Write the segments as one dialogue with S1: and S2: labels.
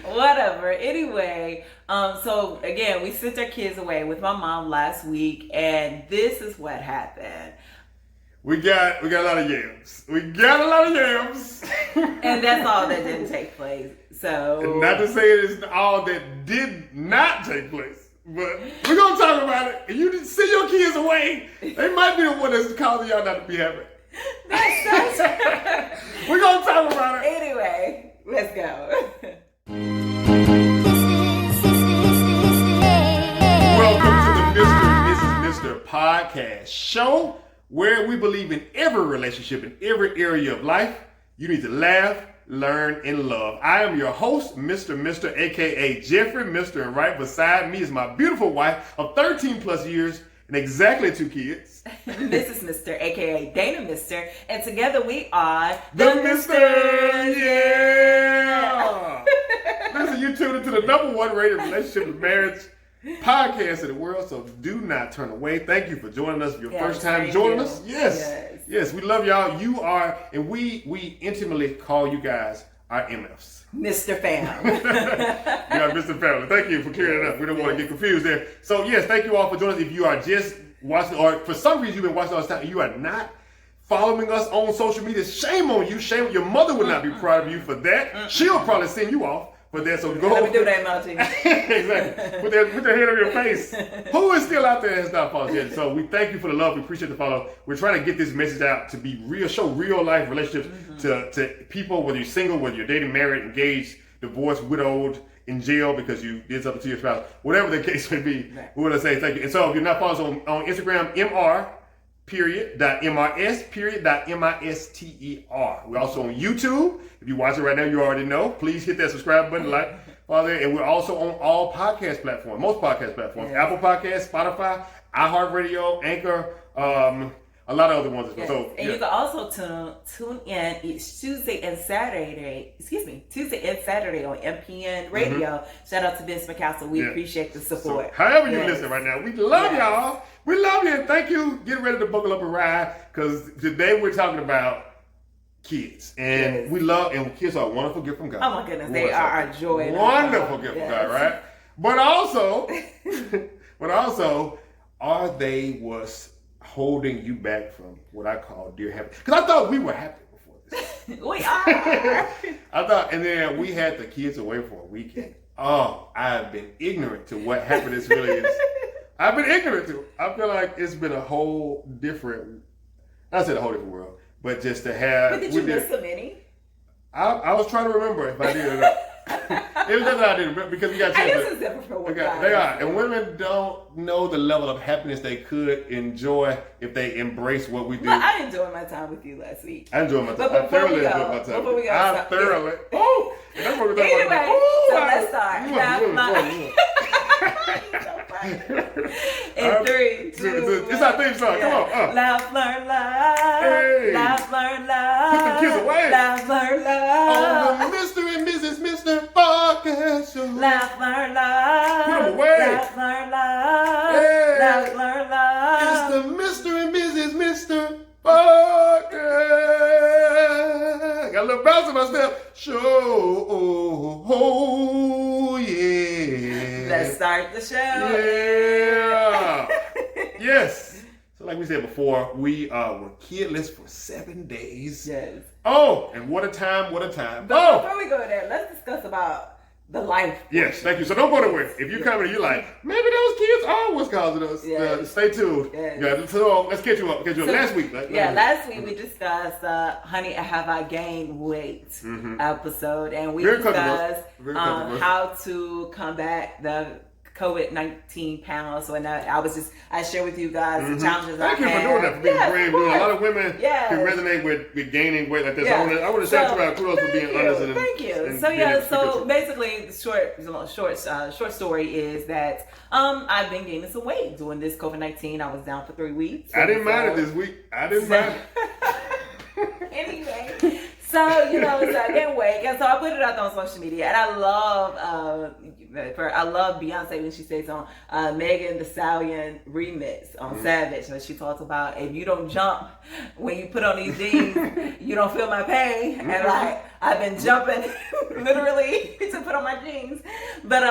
S1: Whatever. Anyway, so again, we sent our kids away with my mom last week, and this is what happened.
S2: We got a lot of yams. And
S1: that's all that didn't take place. So,
S2: and not to say it is all that did not take place, but we're gonna talk about it. And you didn't send your kids away. They might be the one that's causing y'all not to be happy. We're gonna talk about it.
S1: Anyway, let's go.
S2: Welcome to the Mr. and Mrs. Mr. Podcast Show, where we believe in every relationship, in every area of life. You need to laugh, learn, and love. I am your host, Mr. aka Jeffrey, Mr. And right beside me is my beautiful wife of 13 plus years and exactly 2 kids.
S1: This is Mr. aka Dana Mr. And together we are
S2: the Mr. Yeah! Listen, you tuned into the #1 rated relationship and marriage podcast in the world, so do not turn away. Thank you for joining us for your first time joining us. Yes, we love y'all. You are, and we intimately call you guys our MFs.
S1: Mr. Fam.
S2: Yeah, Mr. Family. Thank you for clearing it up. We don't want to get confused there. So yes, thank you all for joining us. If you are just watching, or for some reason you've been watching all this time, and you are not following us on social media, shame on you. Shame. Your mother would not be proud of you for that. She'll probably send you off for that. So go.
S1: Let me do that, Monty.
S2: Exactly. Put your head on your face. Who is still out there and has not followed yet? So we thank you for the love. We appreciate the follow. We're trying to get this message out to be real, show real life relationships to people, whether you're single, whether you're dating, married, engaged, divorced, widowed, in jail because you did something to your spouse, whatever the case may be. We want to say thank you. And so if you're not following us on Instagram, mr.mister. We're also on YouTube. If you're watching right now, you already know. Please hit that subscribe button, follow there. And we're also on all podcast platforms, most podcast platforms. Yes. Apple Podcasts, Spotify, iHeartRadio, Anchor, a lot of other ones as well.
S1: Yes.
S2: So,
S1: and you can also tune in each Tuesday and Saturday on MPN Radio. Shout out to Vince McCassell. We appreciate the support.
S2: So, however you listen right now, we love y'all. We love you and thank you. Get ready to buckle up and ride because today we're talking about kids. And we love, and kids are a wonderful gift from God.
S1: Oh my goodness, they are our joy.
S2: Wonderful gift from God, right? But also, are they what's holding you back from what I call dear happiness? Because I thought we were happy before this.
S1: We are.
S2: And then we had the kids away for a weekend. Oh, I've been ignorant to what happiness really is. I've been ignorant to it. I feel like it's been a whole different, not say a whole different world, but just to have.
S1: But did you miss so many?
S2: I was trying to remember if I did or not. It was nothing I didn't remember because we got.
S1: I guess it's different for women.
S2: They are, and women don't know the level of happiness they could enjoy if they embrace what we do.
S1: But I enjoyed my time with you last week.
S2: I enjoyed my time. I thoroughly enjoyed my time. I thoroughly.
S1: Oh, anyway, so let's start. In 3, 2,
S2: it's our theme song. Come on.
S1: Laugh, learn, love.
S2: Hey.
S1: Laugh, learn, love.
S2: Put the kids away.
S1: Laugh, learn, love.
S2: On the Mr. and Mrs. Mr. Podcast Show.
S1: Laugh, learn, love.
S2: Put them away.
S1: Laugh, learn, love.
S2: Hey.
S1: Laugh, learn, love.
S2: It's the Mr. and Mrs. Mr. Podcast. Got a little bounce in my step. Show. Oh, yeah.
S1: Let's start the show.
S2: Yeah. Yes. So like we said before, we were kidless for 7 days.
S1: Yes.
S2: Oh, and what a time.
S1: But before we go there, let's discuss about the life.
S2: Yes, thank you. So don't go nowhere. If you come in and you're like, maybe those kids are what's causing us. Stay tuned.
S1: Yes.
S2: Yeah, so let's catch you up. Last week.
S1: Last week we discussed Honey, Have I Gained Weight episode. And we discussed how to combat the COVID-19 pounds. So I share with you guys the challenges
S2: Thank you for doing that, for being brave. A lot of women can resonate with gaining weight like this. I want to shout you out. Kudos for being honest.
S1: Thank you. So basically, the short story is that I've been gaining some weight during this COVID-19. I was down for 3 weeks.
S2: I didn't mind it this week. I didn't mind it.
S1: Anyway, So, you know, so I gained weight. And so I put it out there on social media. And I love Beyonce when she says on Megan Thee Stallion remix on Savage. And she talks about, if you don't jump when you put on these jeans, you don't feel my pain. And like, I've been jumping literally to put on my jeans. But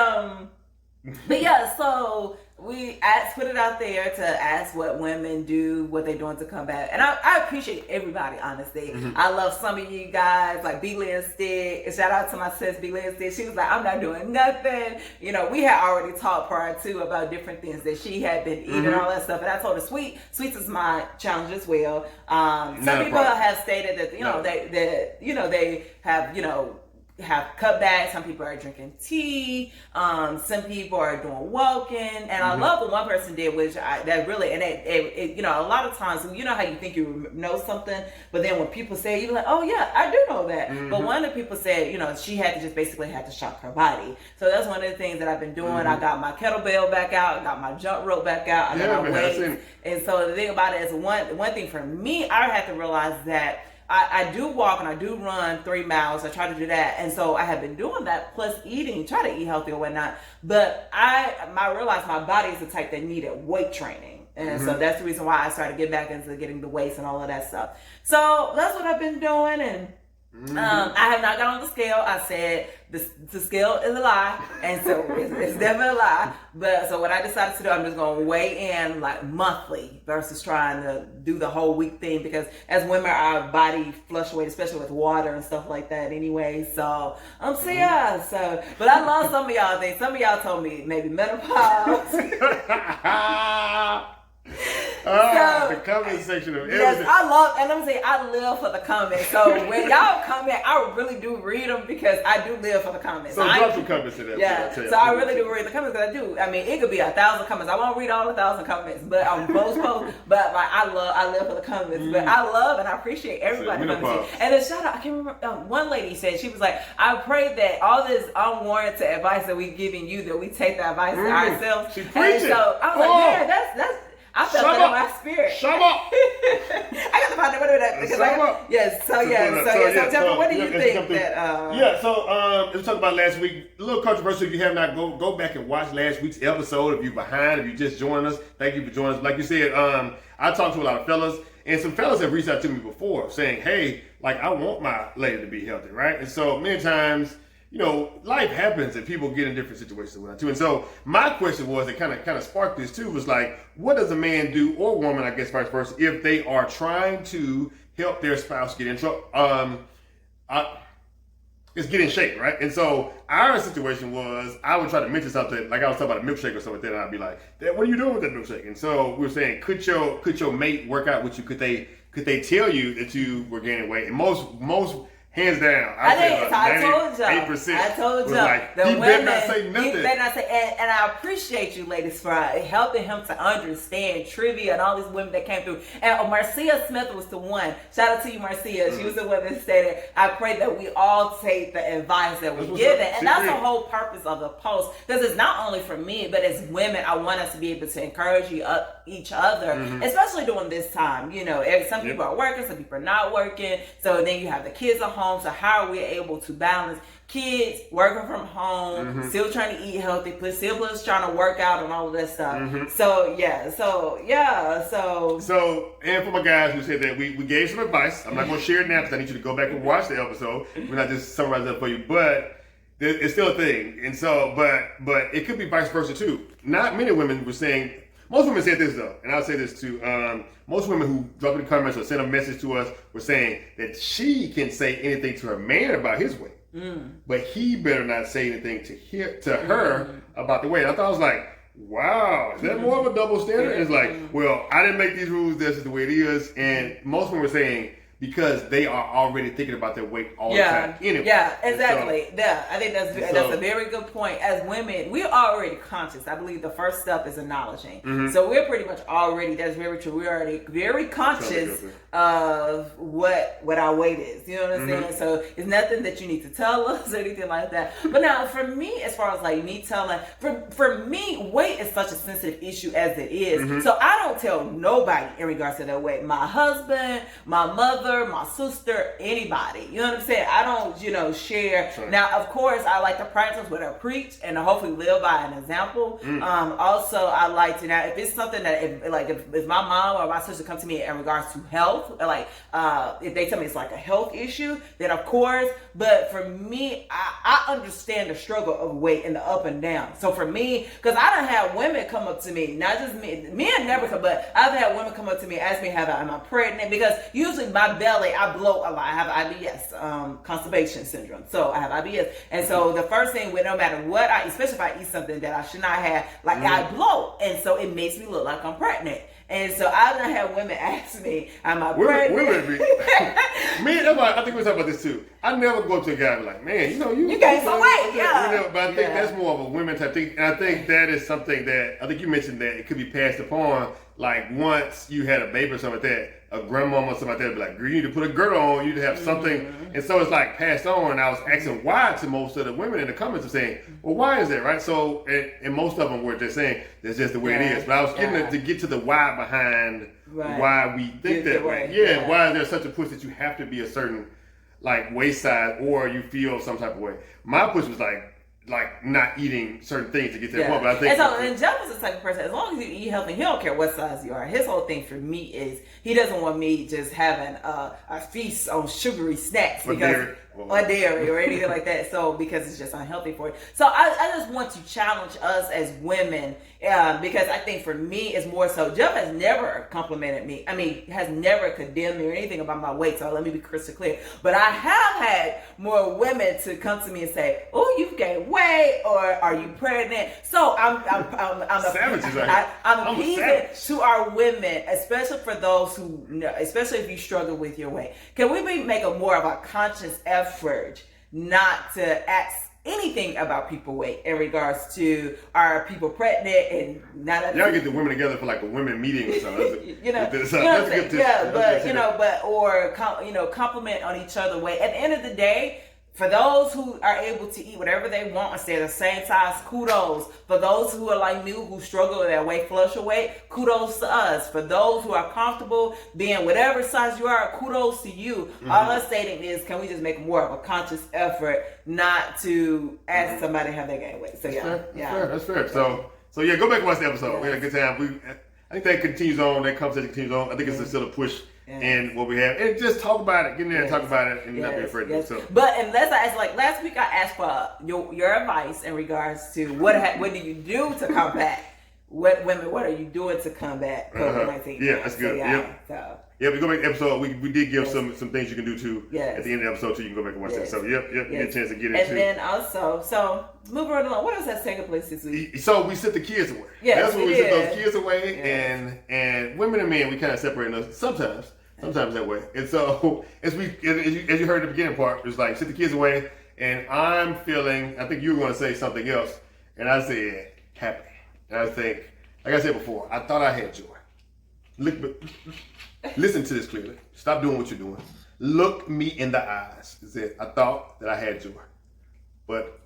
S1: yeah, so we put it out there to ask what women do, what they're doing to combat. And I appreciate everybody, honestly. I love some of you guys, like B. Lynn Stick. Shout out to my sis, B. Lynn Stick. She was like, I'm not doing nothing. You know, we had already talked prior to about different things that she had been eating, all that stuff. And I told her, sweets is my challenge as well. Some people have stated that, they have cut back. Some people are drinking tea. Some people are doing walking. And I love what one person did, which a lot of times, you know how you think you know something, but then when people say, you're like, oh yeah, I do know that. But one of the people said, she had to just basically had to shock her body. So that's one of the things that I've been doing. I got my kettlebell back out. I got my jump rope back out. I got my weights. And so the thing about it is one thing for me, I had to realize that I do walk and I do run 3 miles. I try to do that. And so I have been doing that, plus try to eat healthy or whatnot. But I realized my body is the type that needed weight training. And so that's the reason why I started getting back into getting the weights and all of that stuff. So that's what I've been doing. And I have not got on the scale. I said the scale is a lie, and so it's definitely a lie. But so what I decided to do, I'm just going to weigh in like monthly versus trying to do the whole week thing, because as women, our body fluctuates, especially with water and stuff like that. Anyway, so So, but I love some of y'all things. Some of y'all told me maybe menopause.
S2: The comment section of everything.
S1: Yes, and let me say, I live for the comments. So when y'all comment, I really do read them, because I do live for the comments.
S2: So drop some comments in there.
S1: Yeah, so I really do read the comments, because I do. I mean, it could be 1,000 comments. I won't read all 1,000 comments, but on most posts. But like, I live for the comments. But I love and I appreciate everybody. And then shout out, I can't remember. One lady said, she was like, I pray that all this unwarranted advice that we giving you, that we take the advice ourselves.
S2: She preaching.
S1: And so I was like, yeah, that's. I felt that in my spirit.
S2: Shut up!
S1: I got to find out what it is. So tell me, what do you think that...
S2: So we talked about last week, a little controversial. If you have not, go back and watch last week's episode. If you're behind, if you just joined us, thank you for joining us. Like you said, I talked to a lot of fellas, and some fellas have reached out to me before saying, hey, like, I want my lady to be healthy, right? And so many times, life happens and people get in different situations with that too. And so my question was, it kind of sparked this too, was like, what does a man do, or woman, I guess vice versa, if they are trying to help their spouse get in trouble? It's get in shape, right? And so our situation was, I would try to mention something, like I was talking about a milkshake or something like that, and I'd be like, what are you doing with that milkshake? And so we were saying, could your mate work out with you? Could they tell you that you were gaining weight? And most hands down, I told y'all. Like, he better not say nothing.
S1: And I appreciate you, ladies, for helping him to understand trivia and all these women that came through. And Marcia Smith was the one. Shout out to you, Marcia. She was the one that stated, I pray that we all take the advice that we're given. And that's the whole purpose of the post. Because it's not only for me, but as women, I want us to be able to encourage each other, especially during this time. Some people are working, some people are not working. So then you have the kids at home. So how are we able to balance kids working from home, still trying to eat healthy, still trying to work out and all of that stuff? So
S2: and for my guys who said that we gave some advice, I'm not going to share it now because I need you to go back and watch the episode. We're not just summarizing it for you, but it's still a thing. And so, but it could be vice versa too. Not many women were saying. Most women said this though, and I'll say this too. Most women who drop in the comments or send a message to us were saying that she can say anything to her man about his weight, but he better not say anything to her about the weight. I thought, I was like, wow, is that more of a double standard? It's like, well, I didn't make these rules. This is the way it is, and most women were saying, because they are already thinking about their weight all the time anyway.
S1: Yeah, exactly. I think that's a very good point. As women, we're already conscious. I believe the first step is acknowledging. So we're pretty much already, that's very true, we're already very conscious of what our weight is. You know what I'm saying? So it's nothing that you need to tell us or anything like that. But now for me, as far as like me telling, for me, weight is such a sensitive issue as it is. So I don't tell nobody in regards to their weight. My husband, my mother, mother, my sister, anybody. You know what I'm saying? I don't, share.
S2: Sure.
S1: Now, of course, I like to practice what I preach and to hopefully live by an example. Also, I like to, now, if it's something that, if my mom or my sister come to me in regards to health, like, if they tell me it's like a health issue, then of course, but for me, I understand the struggle of weight and the up and down. So for me, because I done had women come up to me, not just men never come, but I've had women come up to me, ask me, am I pregnant? Because usually my belly, I bloat a lot. I have IBS, constipation syndrome. So I have IBS. And so the first thing, no matter what I, especially if I eat something that I should not have, like I bloat. And so it makes me look like I'm pregnant. And so I done had women ask me, am I pregnant?
S2: Me, I think we talk about this too. I never go to a guy and be like, man, you
S1: gained some weight, yeah.
S2: But I think that's more of a women type thing. And I think that is something that, I think you mentioned that it could be passed upon. Like once you had a baby or something like that, a grandmama or something like that, be like, you need to put a girdle on, you need to have something. And so it's like passed on. And I was asking why to most of the women in the comments are saying, well, why is that, right? So, and most of them were just saying, that's just the way it is. But I was getting to get to the why behind why we think that way. Yeah, why is there such a push that you have to be a certain like waist size or you feel some type of way? My push was like not eating certain things to get to that point. But I think
S1: and Jeff is the type of person, as long as you eat healthy, he don't care what size you are. His whole thing for me is he doesn't want me just having a feast on sugary snacks or dairy or anything like that. So because it's just unhealthy for you. So I just want to challenge us as women because I think for me it's more so. Jeff has never complimented me. I mean, has never condemned me or anything about my weight. So let me be crystal clear. But I have had more women to come to me and say, "Oh, you've gained weight," or "Are you pregnant?" So I'm appeasing to our women, especially for those who, especially if you struggle with your weight. Can we make a more of a conscious effort not to ask anything about people weight in regards to are people pregnant and not
S2: y'all get the women together for like a women meeting or something. Compliment on each other weight. At the end of the day, for those who are able to eat whatever they want and stay the same size, kudos. For those who are like me, who struggle with their weight fluctuate, kudos to us. For those who are comfortable being whatever size you are, kudos to you. All I'm stating is, can we just make more of a conscious effort not to ask somebody how they gain weight? So that's fair. So yeah, go back and watch the episode. We had a good time. I think that continues on. That conversation continues on. I think it's still a push. And what we have, and just talk about it, get in there and talk about it, and not be afraid of it. So.
S1: But unless I ask, like last week, I asked for your advice in regards to what do you do to combat? What are you doing to combat COVID-19?
S2: Yeah, that's good. Yeah, we go back to the episode. We did give some things you can do too at the end of the episode too. You can go back and watch that. So you get a chance to get into.
S1: And then also, so moving right along, what else has taken place this week?
S2: So we sent the kids away. That's when we sent those kids away, and women and men, we kind of separate us sometimes that way. And so as you heard the beginning part, it's like sent the kids away, and I'm feeling. I think you were going to say something else, and I said happy. And I think, like I said before, I thought I had joy. Listen to this clearly. Stop doing what you're doing. Look me in the eyes. It said, I thought that I had joy. But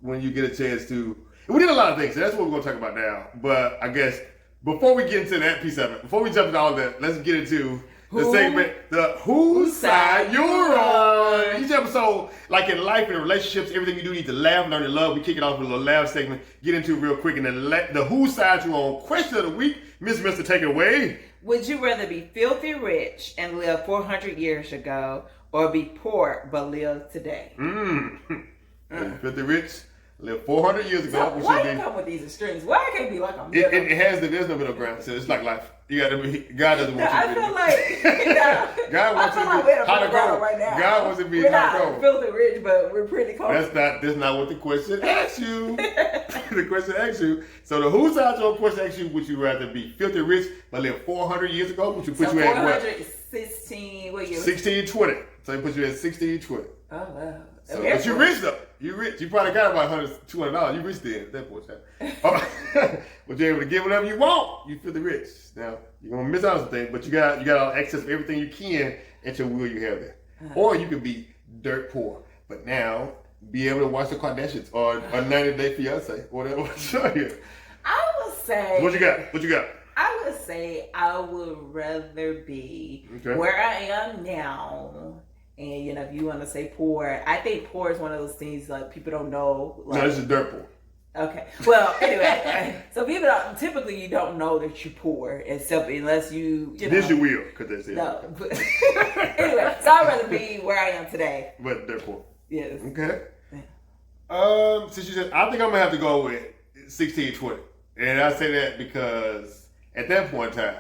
S2: when you get a chance to, we did a lot of things. So that's what we're going to talk about now. But I guess before we get into that piece of it, before we jump into all that, let's get into the segment, the whose side you're on. Each episode, like in life and in relationships, everything you do, you need to laugh, learn to love. We kick it off with a little laugh segment, get into it real quick, and then the whose side you're on. Question of the week, Mr. Take it away.
S1: Would you rather be filthy rich and live 400 years ago, or be poor but live today?
S2: Filthy rich, live 400 years ago.
S1: So why do you come with these extremes? Why can't it be like a middle?
S2: There's no middle ground. So it's like life. You got to be. God doesn't want you to be.
S1: I feel like
S2: God wants you to be hot or cold. Right now. God wants you to be hot or cold.
S1: We're not filthy rich, but we're pretty cold.
S2: That's not what the question asks you. The question asks you. So the whose side your question asks you, would you rather be filthy rich but live 400 years ago? Would you put you at what?
S1: 16. What year?
S2: 1620. So they put you at 1620.
S1: Oh wow.
S2: So, but you're rich though. You're rich. You probably got about $200. You rich then at that point. But you're able to get whatever you want. You feel the rich. Now you're gonna miss out on some things, but you got all access to everything you can at your will. You have that, or you could be dirt poor, but now be able to watch the Kardashians or a 90 Day Fiance or whatever. Show you.
S1: I would say.
S2: What you got?
S1: I would say I would rather be where I am now. And, you know, if you want to say poor, I think poor is one of those things like people don't know. Like,
S2: no, this is dirt poor.
S1: Okay. Well, anyway, so people don't, typically you don't know that you're poor, except unless you know.
S2: This you will, because that's it.
S1: No. But anyway, so I'd rather be where I am today.
S2: But dirt poor.
S1: Yes.
S2: Okay. Since you said, I think I'm gonna have to go with 1620, and I say that because at that point in time,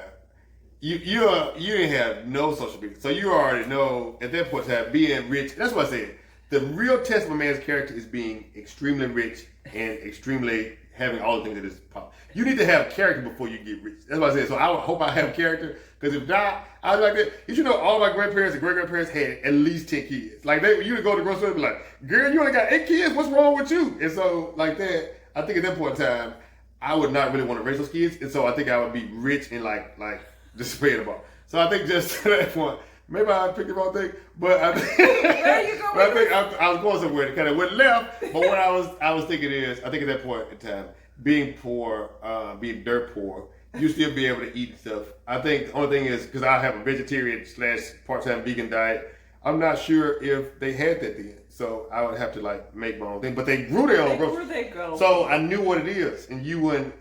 S2: you didn't have no social media, so you already know at that point in time being rich. That's what I said. The real test of a man's character is being extremely rich and extremely having all the things that is possible. You need to have character before you get rich. That's what I said. So I hope I have character, because if not, I was like that. You should know all my grandparents and great-grandparents had at least 10 kids. Like, you would go to the grocery store and be like, girl, you only got 8 kids? What's wrong with you? And so, like that, I think at that point in time, I would not really want to raise those kids. And so I think I would be rich and like just paying them all. So I think just to that point, maybe I picked the wrong thing, but I think I was going somewhere that kind of went left. But what I was thinking is, I think at that point in time, being poor, being dirt poor, you still be able to eat stuff. I think the only thing is, because I have a vegetarian / part-time vegan diet, I'm not sure if they had that then. So I would have to like make my own thing. But they grew their own groceries. So I knew what it is, and you wouldn't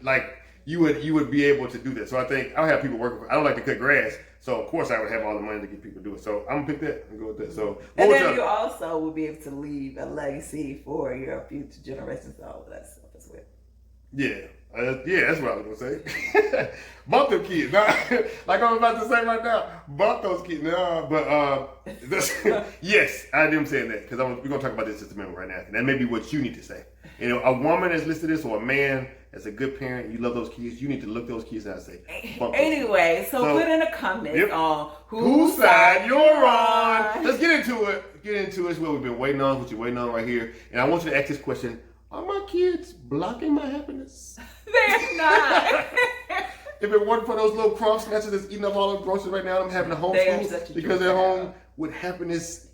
S2: you would be able to do that. So I think I'll have people working. I don't like to cut grass. So of course I would have all the money to get people to do it. So I'm gonna pick that and go with that. So
S1: and then you also will be able to leave a legacy for your future generations. All of that stuff as well.
S2: Yeah, that's what I was gonna say. Bump them kids, like I'm about to say right now. Bump those kids, yes, I am saying that because we're gonna talk about this just a minute right now, and that may be what you need to say. You know, a woman that's listening to this, or a man that's a good parent, you love those kids, you need to look those kids out and say.
S1: Anyway, so put in the comments on
S2: whose side you're on. Let's get into it. It's what we've been waiting on, what you're waiting on right here, and I want you to ask this question. Are my kids blocking my happiness?
S1: They're not.
S2: If it weren't for those little crumb snatchers that's eating up all the groceries right now, I'm having to homeschool because they're home with happiness.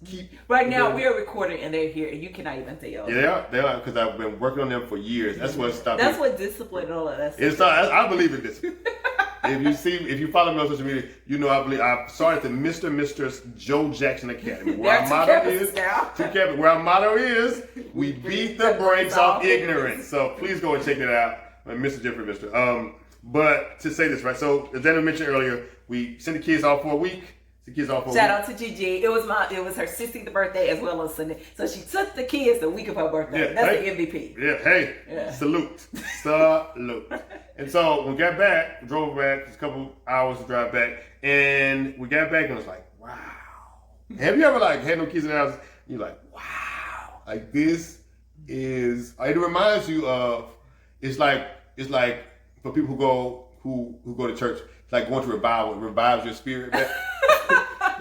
S1: Right now, we are recording and they're here, and you cannot even tell.
S2: Yeah, they are, because I've been working on them for years. That's what stopped.
S1: That's what discipline and all of that.
S2: I believe in discipline. If you follow me on social media, you know I started the Mr. Joe Jackson Academy. Where our motto is, we beat the brakes off ignorance. So please go and check that out, Mr. Jeffrey Mister. But to say this right, so as Daniel mentioned earlier, we sent the kids off for a week. Shout
S1: out to Gigi. It was her 16th birthday as well as Sunday. So she took the kids the week of her birthday. That's the MVP.
S2: Yeah, salute. And so when we got back, drove back, just a couple hours to drive back, and we got back and it was like, wow. Have you ever had no kids in the house? You're like, wow. Like this is, it reminds you of, it's like for people who go to church, it's like going to revival. It revives your spirit back.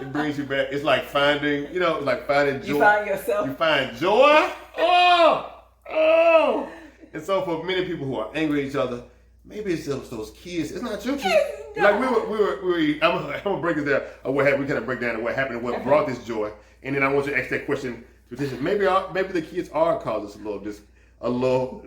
S2: It brings you back. It's like finding, finding joy.
S1: You find yourself.
S2: You find joy. Oh. And so for many people who are angry at each other, maybe it's just those kids. It's not your kids. No. Like we were. I'm gonna break it down. What happened? We kind of break down what happened and what brought this joy. And then I want you to ask that question. Maybe the kids are causing us a little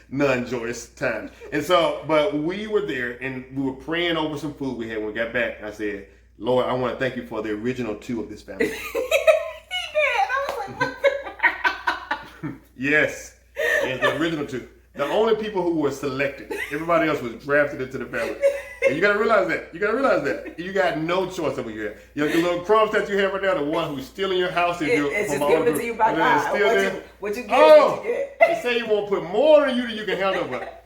S2: non-joyous time. And so, but we were there and we were praying over some food we had when we got back. And I said, Lord, I want to thank you for the original 2 of this family.
S1: He did. I was like, what?
S2: Yes, the original 2. The only people who were selected. Everybody else was drafted into the family. And you got to realize that. You got no choice over here. The little crumbs that you have right now, the one who's still in your house.
S1: It's just given to you by God. What you get,
S2: what you get. They say you won't put more on you than you can handle, but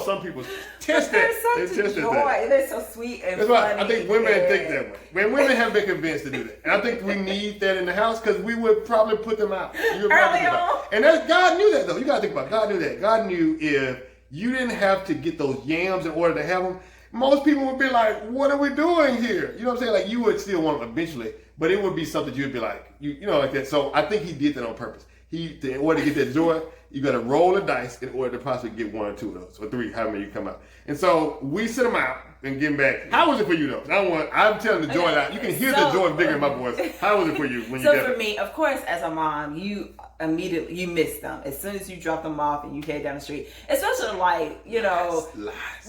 S2: some people test that.
S1: They're such a joy. They're so sweet and
S2: That's
S1: funny.
S2: Why I think women think that way. When women have been convinced to do that. And I think we need that in the house because we would probably put them out.
S1: Early on.
S2: And God knew that though. You got to think about it. God knew that. God knew if you didn't have to get those yams in order to have them, most people would be like, what are we doing here? You know what I'm saying? Like you would still want them eventually, but it would be something you'd be like, like that. So I think he did that on purpose. In order to get that joy, you got to roll the dice in order to possibly get 1 or 2 of those, or 3, however many you come out. And so we sit them out and get them back. How was it for you though? I'm telling the joy out. You can hear the joy bigger in my voice. How was it for you when you got
S1: So for me, of course, as a mom, you miss them as soon as you drop them off and you head down the street. Especially like, lies.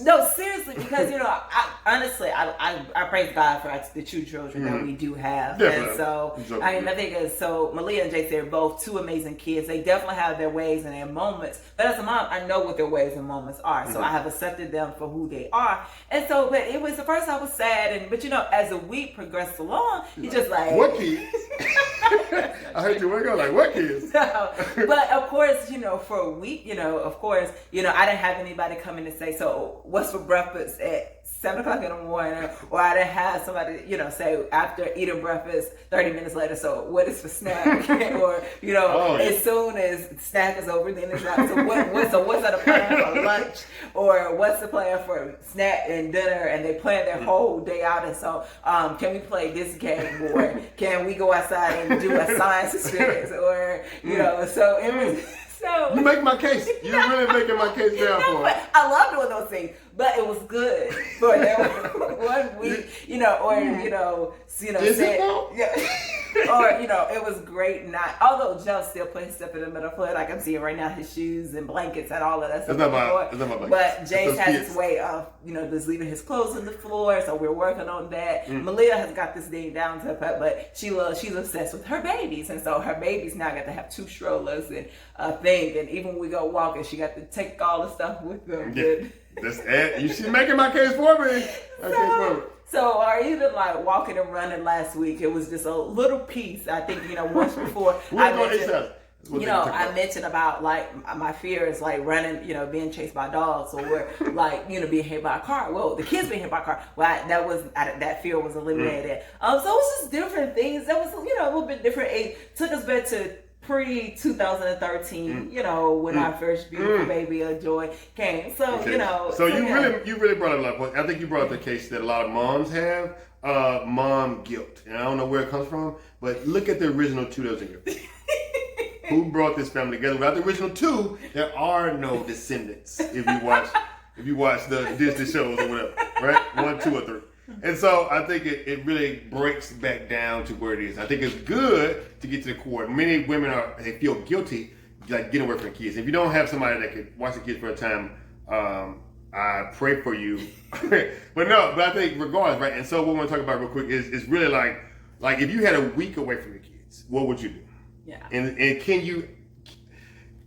S1: No, seriously, because I honestly praise God for the two children that we do have.
S2: Definitely.
S1: And so I think so Malia and Jace, they're both 2 amazing kids. They definitely have their ways and their moments. But as a mom, I know what their ways and moments are. So I have accepted them for who they are. And so, but it was the first I was sad, but as the week progressed along, you just like,
S2: what kids? I heard you wake up like, what kids?
S1: No. But of course, for a week, of course, I didn't have anybody come in and say, so what's for breakfast at 7 o'clock in the morning? Or I didn't have somebody, say after eating breakfast 30 minutes later, so what is for snack? Or, as soon as snack is over, then it's like, so what's the plan for lunch? Or what's the plan for snack and dinner? And they plan their whole day out. And so, can we play this game? Or can we go outside and do a science experience? Or, so it was... So,
S2: you make my case. You're really making my case down for it.
S1: I love doing those things, but it was good for that 1 week, it was great. Although Joe still put his stuff in the middle of it, like I'm seeing right now, his shoes and blankets and all of that stuff.
S2: It's not my blankets.
S1: But Jace has his way of, just leaving his clothes on the floor, so we're working on that. Malia has got this thing down to her, but she's obsessed with her babies, and so her babies now got to have 2 strollers and a thing, and even when we go walking, she got to take all the stuff with them.
S2: Yeah. She's making my case for me.
S1: So, or even like walking and running last week, it was just a little piece. I think, once before I mentioned about like my fear is like running, being chased by dogs, or like, being hit by a car. Well, the kids being hit by a car. Well, that fear was eliminated. So it was just different things. That was, a little bit different. It took us back to pre-2013, when our first beautiful baby of Joy came. So,
S2: So you really brought up a lot of points. I think you brought up the case that a lot of moms have, mom guilt. And I don't know where it comes from, but look at the original 2 that was in here. Who brought this family together? Without the original 2, there are no descendants. If you watch the Disney shows or whatever, right? 1, 2, or 3. And so I think it really breaks back down to where it is. I think it's good to get to the core. Many women they feel guilty, like getting away from the kids. If you don't have somebody that can watch the kids for a time, I pray for you. but I think regardless, right? And so what we want to talk about real quick is really like if you had a week away from your kids, what would you do?
S1: Yeah.
S2: And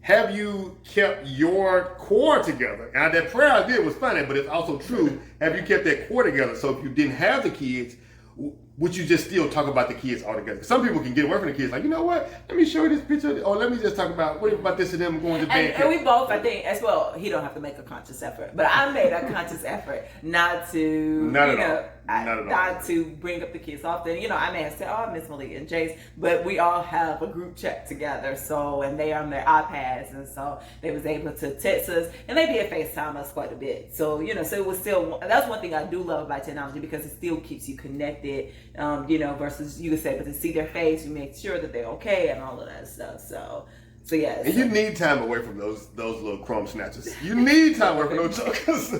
S2: have you kept your core together? And that prayer I did was funny, but it's also true. Have you kept that core together? So if you didn't have the kids, would you just still talk about the kids altogether? Some people can get away from the kids, like, you know what? Let me show you this picture, or let me just talk about what about this and them going to bed.
S1: And we both, I think, as well. He don't have to make a conscious effort, but I made a conscious effort not to, not to bring up the kids often. I may have said, "Oh, I miss Malia and Jace," but we all have a group chat together. So, and they are on their iPads, and so they was able to text us, and they did FaceTime us quite a bit. So, so it was still. That's one thing I do love about technology, because it still keeps you connected. Versus you could say, but to see their face, you make sure that they're okay and all of that stuff. So yeah.
S2: And you need time away from those little crumb snatchers. You need time away from those jokers.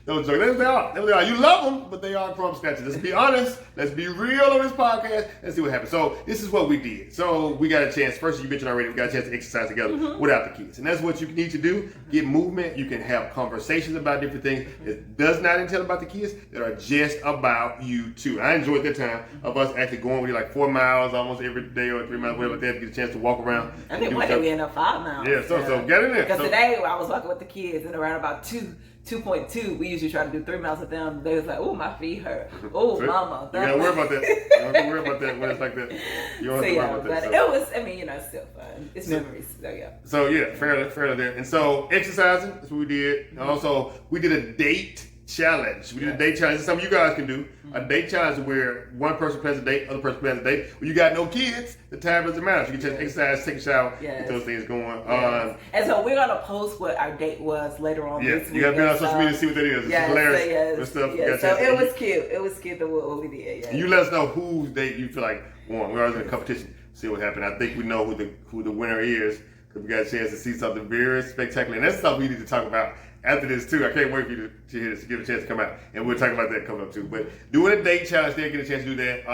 S2: Those jokers. They are. You love them, but they are crumb snatchers. Let's be honest. Let's be real on this podcast. Let's see what happens. So this is what we did. So we got a chance. First, you mentioned already, we got a chance to exercise together without the kids. And that's what you need to do. Get movement. You can have conversations about different things. It does not entail about the kids. That are just about you too. I enjoyed that time of us actually going with you like 4 miles almost every day or 3 miles, whatever like that, to get a chance to walk around.
S1: I think one day we ended up 5 miles.
S2: Yeah, so get in there.
S1: Because today I was walking with the kids, and around about 2.2, we usually try to do 3 miles with them. They was like, "Oh, my feet hurt. Oh, mama."
S2: You gotta worry about that. You don't have to worry about that when it's like that. You don't have to worry about that.
S1: But it was, it's still fun. It's memories. So yeah.
S2: So yeah, fairly there. And so exercising, that's what we did. And also, we did a date challenge. We did a date challenge. This is something you guys can do. A date challenge where one person plans a date, other person plans a date. When you got no kids, the time doesn't matter. So you can just exercise, take a shower, get those things going.
S1: And so we're gonna post what our date was later on this week.
S2: You gotta be on social media to see what that is. It's hilarious.
S1: So it was cute. It was cute what we did.
S2: And you let us know whose date you feel like won. We're always in a competition. See what happened. I think we know who the winner is. because we got a chance to see something very spectacular. And that's stuff we need to talk about after this, too. I can't wait for you to hear this, give a chance to come out. And we'll talk about that coming up, too. But doing a date challenge, they'll get a chance to do that.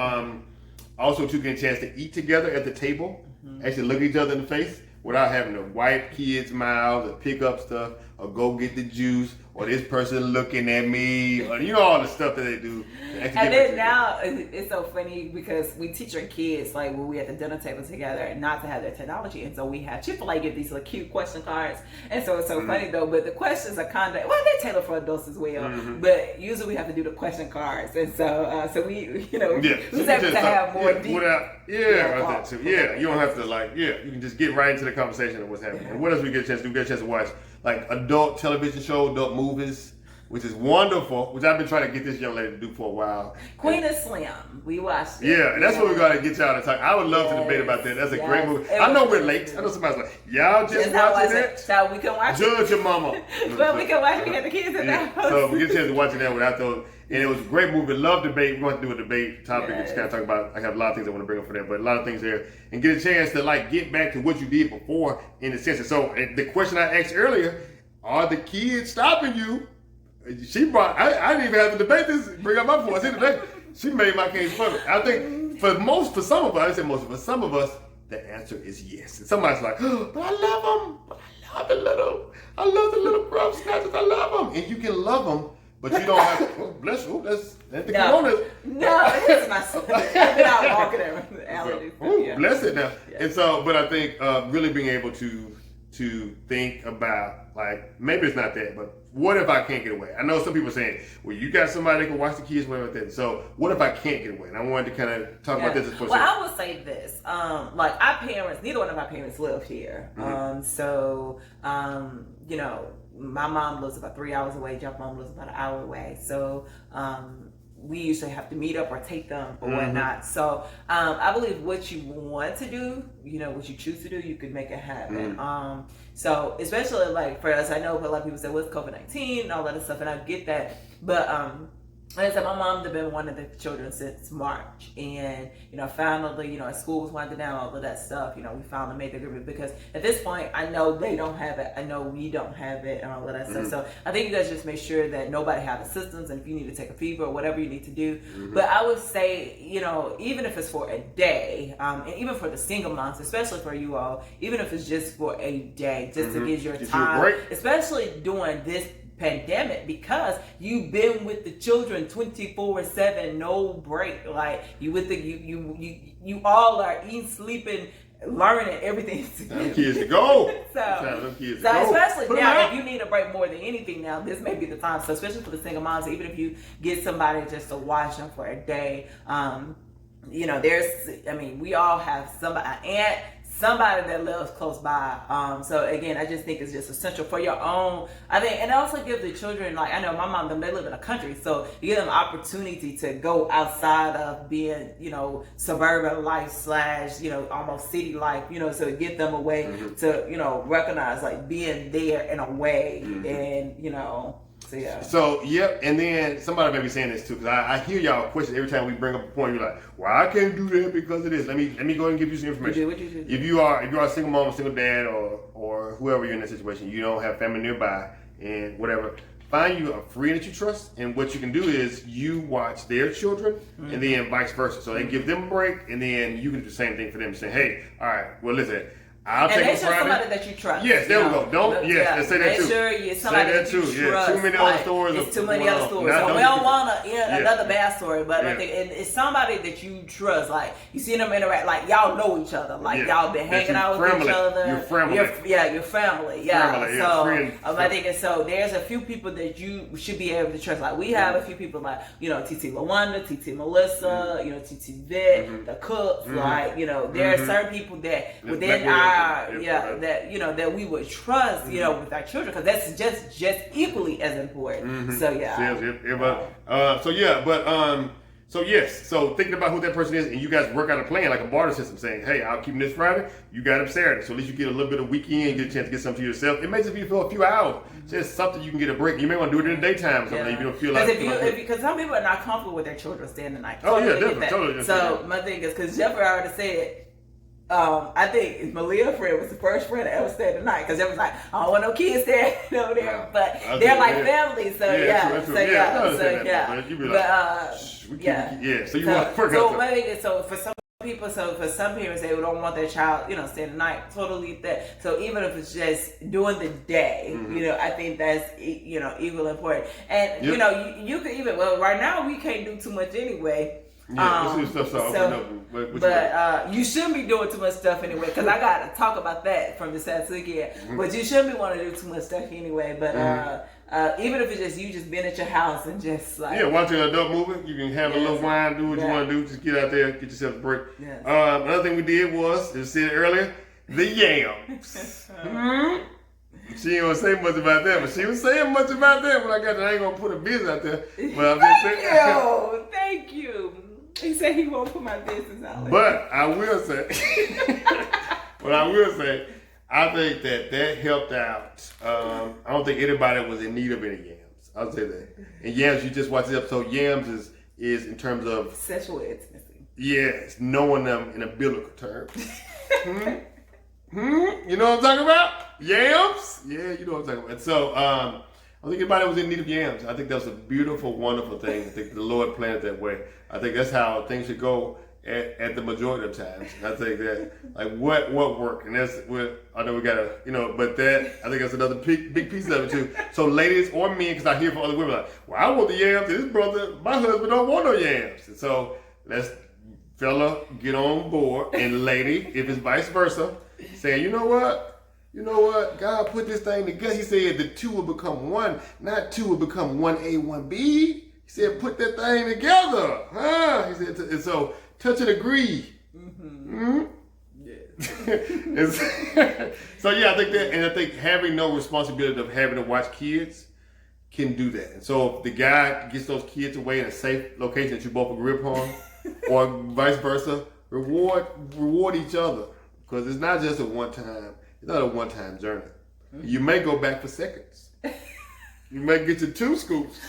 S2: Also, to get a chance to eat together at the table, actually look at each other in the face without having to wipe kids' mouths or pick up stuff or go get the juice or this person looking at me or all the stuff that they do.
S1: And then now it's so funny because we teach our kids, like when we at the dinner table together, not to have their technology. And so we have Chick-fil-A give these little cute question cards. And so it's so funny though, but the questions are kind of, well, they're tailored for adults as well. But usually we have to do the question cards. And so we, we have to have more deep.
S2: You don't have to you can just get right into the conversation of what's happening. And what else we get a chance to do? We get a chance to watch like adult television shows, adult movies, which is wonderful, which I've been trying to get this young lady to do for a while.
S1: Queen of Slim, we watched it.
S2: Yeah, and that's what we're going to get y'all to talk. I would love to debate about that. That's a great movie. I know we're late. I know somebody's like, y'all just watching it?
S1: So we can watch
S2: Judge your mama.
S1: Well, we can watch it. We have the kids in the house.
S2: So we get a chance to watch it now without those. And it was a great movie. Love debate. We're going to do a debate topic and just kind of talk about. I have a lot of things I want to bring up for that, but a lot of things there, and get a chance to get back to what you did before in the sense. So the question I asked earlier: are the kids stopping you? She brought. I didn't even have to debate this. Bring up my point. She made my case for me. I think for some of us, I didn't say most of us. Some of us, the answer is yes. And somebody's like, oh, but I love them. But I love the little grub snatchers. I love them, and you can love them. But you don't have to, bless you, that's the corona.
S1: No, it's not so. I've been out walking there.
S2: Bless it now. Yeah. And so, but I think really being able to think about, maybe it's not that, but what if I can't get away? I know some people are saying, well, you got somebody that can watch the kids, whatever that. So what if I can't get away? And I wanted to kind of talk about this.
S1: Well, I will say this. Our parents, neither one of our parents live here. My mom lives about 3 hours away. Jeff's mom lives about an hour away. So we usually have to meet up or take them or whatnot. So I believe what you want to do, what you choose to do, you could make it happen. So especially for us, I know a lot of people say, what's COVID-19 and all that stuff, and I get that. But like I said, my mom had been one of the children since March, and finally, as school was winding down, all of that stuff, we finally made the agreement because at this point, I know they don't have it, I know we don't have it, and all of that stuff. So I think you guys just make sure that nobody have assistance, and if you need to take a fever or whatever you need to do. But I would say, even if it's for a day, and even for the single moms, especially for you all, even if it's just for a day, just to give your time, especially during this pandemic, because you've been with the children 24/7, no break. You with you all are eating, sleeping, learning, everything together.
S2: Them kids to go.
S1: So especially now, if you need a break more than anything now, this may be the time. So especially for the single moms, even if you get somebody just to watch them for a day, we all have somebody, an aunt, somebody that lives close by. So again, I just think it's just essential for your own, I think, and it also gives the children, I know my mom, they live in a country, so you give them an opportunity to go outside of being, suburban life / almost city life, so get them away to, recognize being there in a way and, So, yeah. So, yep. And then somebody may be saying this too, because I hear y'all questions every time we bring up a point. You're like, well, I can't do that because of this. Let me go ahead and give you some information. What you do?
S2: If you are a single mom, a single dad, or whoever you're in that situation, you don't have family nearby and whatever, find you a friend that you trust. And what you can do is you watch their children and then vice versa. So they give them a break, and then you can do the same thing for them. Say, hey, all right, well, listen. I'll take
S1: make sure somebody that you trust.
S2: Yes, there we go. Let's say that too.
S1: Make sure you're somebody that you trust.
S2: Yeah, too many other stories.
S1: It's too many other stories. So we don't want to another bad story, but I think it's somebody that you trust. You see them interact, y'all know each other. Y'all been hanging out with each other.
S2: Your family.
S1: Your family. Yeah. I think so. There's a few people that you should be able to trust. We have a few people TT LaWanda, TT Melissa, TT Vet, the cooks. There are certain people that within our that we would trust, with our children, because that's just equally as important. So
S2: thinking about who that person is, and you guys work out a plan, like a barter system, saying, hey, I'll keep them this Friday, you got them Saturday, so at least you get a little bit of weekend, get a chance to get something to yourself. It may just be for a few hours, just something you can get a break. You may want to do it in the daytime or something. If you don't feel
S1: because some people are not comfortable with their children staying the night.
S2: Definitely.
S1: So my thing is, because Jeffrey already said, I think Malia's friend was the first friend to ever stay the night because it was like, I don't want no kids staying over there, but they're like family, so So for some people, so for some parents, they don't want their child, stay the night. Totally that. So even if it's just during the day, I think that's equally important. And you could even right now we can't do too much anyway. But you shouldn't be doing too much stuff anyway, because I got to talk about that from the side again. But you shouldn't be wanting to do too much stuff anyway. But even if it's just you just being at your house and just like
S2: watching an adult movie, you can have a little wine, do what you want to do, just get out there, get yourself a break. Another thing we did was, as I said earlier, the yams. She ain't gonna say much about that, but she was saying much about that when I got there. I ain't gonna put a business out there. But
S1: Thank you. He said he won't put my business out there.
S2: But I will say, I think that helped out. I don't think anybody was in need of any yams. I'll say that. And yams, you just watch the episode. Yams is in terms of
S1: sexual intimacy.
S2: Yes, knowing them in a biblical term. You know what I'm talking about? Yams? Yeah, you know what I'm talking about. So, I don't think anybody was in need of yams. I think that was a beautiful, wonderful thing. I think the Lord planned it that way. I think that's how things should go at the majority of times. I think that, like, what worked? And that's what, I know we gotta, but that, I think that's another big piece of it too. So ladies or men, because I hear from other women like, well, I want the yams. This brother, my husband don't want no yams. And so let's, fella, get on board. And lady, if it's vice versa, saying, you know what, God put this thing together. He said the two will become one, not two will become 1A, 1B. He said, put that thing together. He said, and so touch and agree. So I think that, and I think having no responsibility of having to watch kids can do that. And so if the guy gets those kids away in a safe location that you both agree upon, or vice versa, reward each other. Because it's not just a one-time, it's not a one-time journey. You may go back for seconds. You may get your 2 scoops.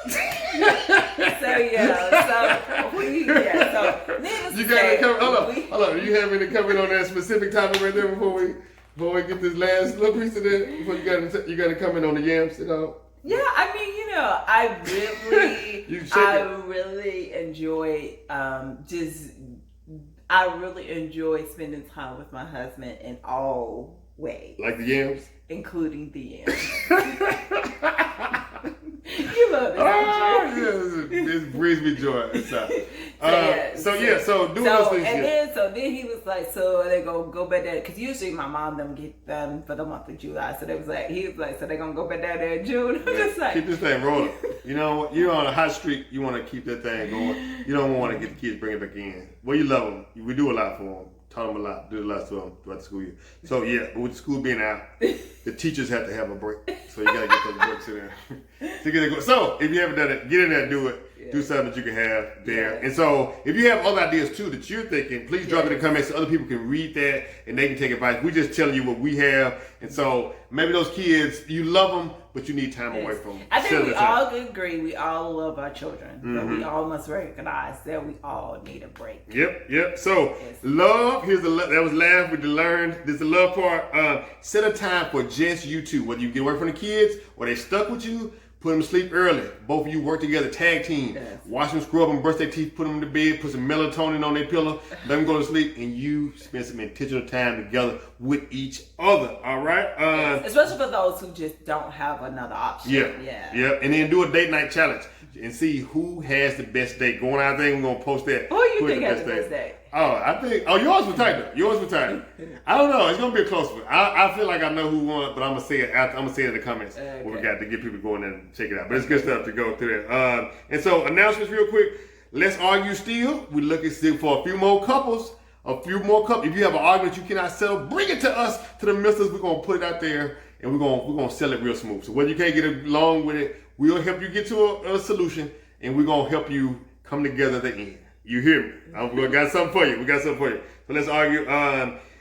S1: So you got to come. Hold on. Do you have any comment on that specific topic right there before we get this last little piece of that? Before you got to comment on the yams at all? Yeah, I mean, I really enjoy I really enjoy spending time with my husband in all ways.
S2: Like the yams?
S1: Including the yams. You love it,
S2: this brings me joy. So do those things.
S1: And then he was like, so they go back there, because usually my mom them get them for the month of July. So he was like, so they're gonna go back down there in June. I'm just like,
S2: keep this thing rolling. You're on a hot streak. You want to keep that thing going. You don't want to get the kids bring it back in. Well, you love them. We do a lot for them. Taught them a lot. Do a lot to them throughout the school year. So but with school being out, the teachers have to have a break. So you gotta get those breaks in there. So if you haven't done it, get in there, do it. Do something that you can have there. And so if you have other ideas too that you're thinking, please drop it in the comments so other people can read that and they can take advice. We're just telling you what we have. And so maybe those kids, you love them, but you need time away from them.
S1: I think we all agree we all love our children, but we all must recognize that we all need a break.
S2: Yep. So love, that was laugh with the learned. This is the love part. Set a time for just you two, whether you get away from the kids or they stuck with you. Put them to sleep early. Both of you work together, tag team. Yes. Wash them, scrub them, brush their teeth, put them to bed, put some melatonin on their pillow, let them go to sleep, and you spend some intentional time together with each other. All right?
S1: Especially for those who just don't have another option.
S2: Yeah. And then do a date night challenge and see who has the best date. Going out there, we're going to post that.
S1: Who you think has the best date?
S2: Yours was tight though. Yours was tight. I don't know. It's gonna be a close one. I feel like I know who won, but I'm gonna say it after. I'm gonna say it in the comments what we got to get people going and check it out. But it's good stuff to go through there. And so announcements real quick. Let's argue still. We're looking still for a few more couples. If you have an argument you cannot settle, bring it to us, to the misters. We're gonna put it out there and we're gonna sell it real smooth. So whether you can't get along with it, we'll help you get to a solution, and we're gonna help you come together at the end. You hear me? We got something for you. So let's argue.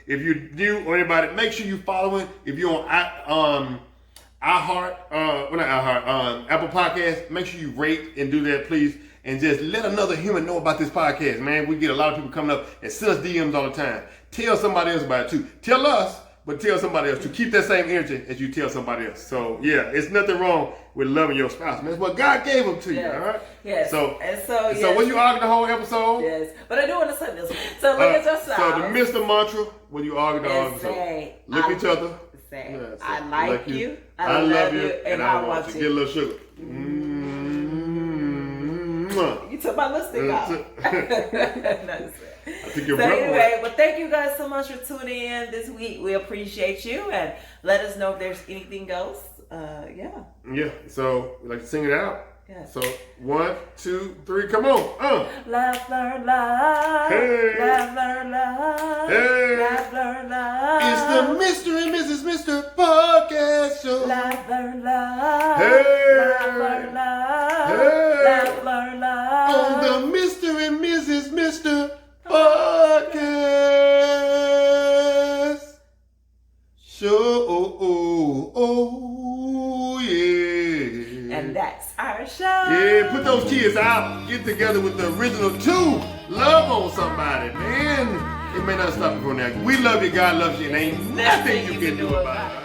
S2: If you're new or anybody, make sure you following. If you're on Apple Podcasts, make sure you rate and do that, please. and just let another human know about this podcast, man. We get a lot of people coming up and send us DMs all the time. Tell somebody else about it too. Tell us, but tell somebody else to keep that same energy as you tell somebody else. So yeah, it's nothing wrong with loving your spouse, man. It's what God gave them to you, all right?
S1: Yes.
S2: So when you argue the whole episode?
S1: Yes. But I do want to say this. So look at yourself.
S2: So the Mr. Mantra, when you argue the whole episode, look at each other.
S1: Say, I like you, I love you, and I want you.
S2: Get a little sugar.
S1: You took my lipstick off.
S2: I think you're
S1: anyway, well, thank you guys so much for tuning in this week. We appreciate you, and let us know if there's anything else. Yeah.
S2: So we like to sing it out.
S1: Yeah.
S2: So 1, 2, 3, come on.
S1: Laugh, learn, love.
S2: Hey.
S1: Laugh, learn, love.
S2: Hey.
S1: Laugh, learn, love.
S2: It's the Mr. and Mrs. Mr. Podcast Show.
S1: Laugh, learn, love.
S2: Hey.
S1: Laugh, learn, love.
S2: Hey.
S1: Laugh, learn, love.
S2: On the Mr. and Mrs. Mr. Podcast Show. Oh, yeah.
S1: And that's our show.
S2: Yeah, put those kids out. Get together with the original 2. Love on somebody, man. It may not stop you from that. We love you. God loves you. And ain't nothing you can do about it.